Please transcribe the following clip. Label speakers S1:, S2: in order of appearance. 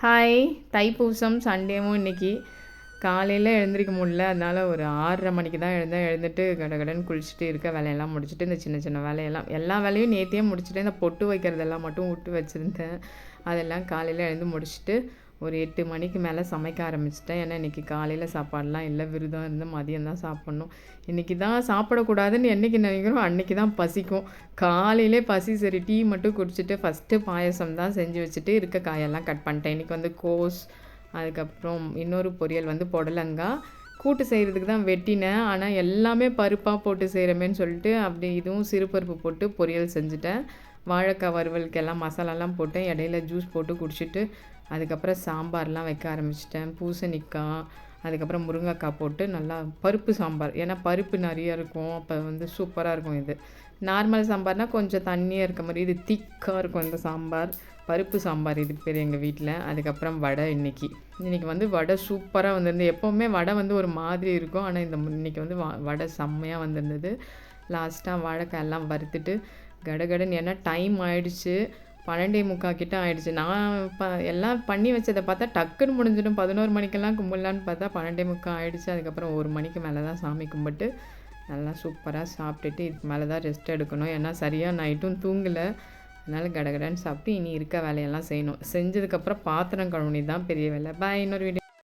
S1: Hi. Thaipusam சண்டேவும் இன்னைக்கு காலையில் எழுந்திரிக்க முடியல. அதனால் ஒரு 6:30 மணிக்கு தான் எழுந்தேன். எழுந்துட்டு கடகடன்னு குளிச்சுட்டு இருக்க வேலையெல்லாம் முடிச்சுட்டு இந்த சின்ன சின்ன வேலையெல்லாம் எல்லா வேலையும் நேத்தியே முடிச்சுட்டு இந்த பொட்டு வைக்கிறதெல்லாம் மட்டும் விட்டு வச்சுருந்தேன். அதெல்லாம் காலையில் எழுந்து முடிச்சுட்டு ஒரு 8 மணிக்கு மேலே சமைக்க ஆரம்பிச்சிட்டேன். ஏன்னா இன்றைக்கி காலையில் சாப்பாடெலாம் இல்லை, விரதம் இருந்து மதியம் தான் சாப்பிட்ணும். இன்றைக்கி தான் சாப்பிடக்கூடாதுன்னு என்றைக்கு நினைக்கிறோம் அன்றைக்கி தான் பசிக்கும். காலையிலே பசி, சரி டீ மட்டும் குடிச்சிட்டு ஃபஸ்ட்டு பாயசம் தான் செஞ்சு வச்சுட்டு இருக்க காயெல்லாம் கட் பண்ணிட்டேன். இன்றைக்கி வந்து கோஸ், அதுக்கப்புறம் இன்னொரு பொரியல் வந்து புடலங்காய் கூட்டு செய்கிறதுக்கு தான் வெட்டினேன். ஆனால் எல்லாமே பருப்பாக போட்டு செய்கிறமேன்னு சொல்லிட்டு அப்படி இதுவும் சிறுபருப்பு போட்டு பொரியல் செஞ்சுட்டேன். வாழைக்காய் வறுவலுக்கெல்லாம் மசாலாலாம் போட்டேன். இடையில ஜூஸ் போட்டு குடிச்சிட்டு அதுக்கப்புறம் சாம்பார்லாம் வைக்க ஆரம்பிச்சிட்டேன். பூசணிக்காய், அதுக்கப்புறம் முருங்கைக்காய் போட்டு நல்லா பருப்பு சாம்பார். ஏன்னா பருப்பு நிறைய இருக்கும், அப்போ வந்து சூப்பராக இருக்கும். இது நார்மல் சாம்பார்னால் கொஞ்சம் தண்ணியாக இருக்க மாதிரி, இது திக்காக இருக்கும் இந்த சாம்பார். பருப்பு சாம்பார் இதுக்கு பேர் எங்கள் வீட்டில். அதுக்கப்புறம் வடை இன்றைக்கி வந்து வடை சூப்பராக வந்திருந்து. எப்போவுமே வடை வந்து ஒரு மாதிரி இருக்கும், ஆனால் இன்றைக்கி வந்து வடை செம்மையாக வந்திருந்தது. லாஸ்ட்டாக வாழைக்காய் எல்லாம் வறுத்துட்டு கடகடன்னு, ஏன்னா டைம் ஆயிடுச்சு, 12:45 கிட்ட ஆயிடுச்சு. நான் எல்லாம் பண்ணி வச்சதை பார்த்தா டக்குன்னு முடிஞ்சிடும். 11 மணிக்கெல்லாம் கும்பிட்லான்னு பார்த்தா 12:45 ஆயிடுச்சு. அதுக்கப்புறம் 1 மணிக்கு மேலே தான் சாமி கும்பிட்டு நல்லா சூப்பராக சாப்பிட்டுட்டு இதுக்கு மேலே தான் ரெஸ்ட் எடுக்கணும். ஏன்னா சரியாக நைட்டும் தூங்கலை. அதனால் கடகடன்னு சாப்பிட்டு இனி இருக்க வேலையெல்லாம் செய்யணும். செஞ்சதுக்கப்புறம் பாத்திரம் கழுவுனி தான் பெரிய வேலை. பாய். இன்னொரு வீடியோ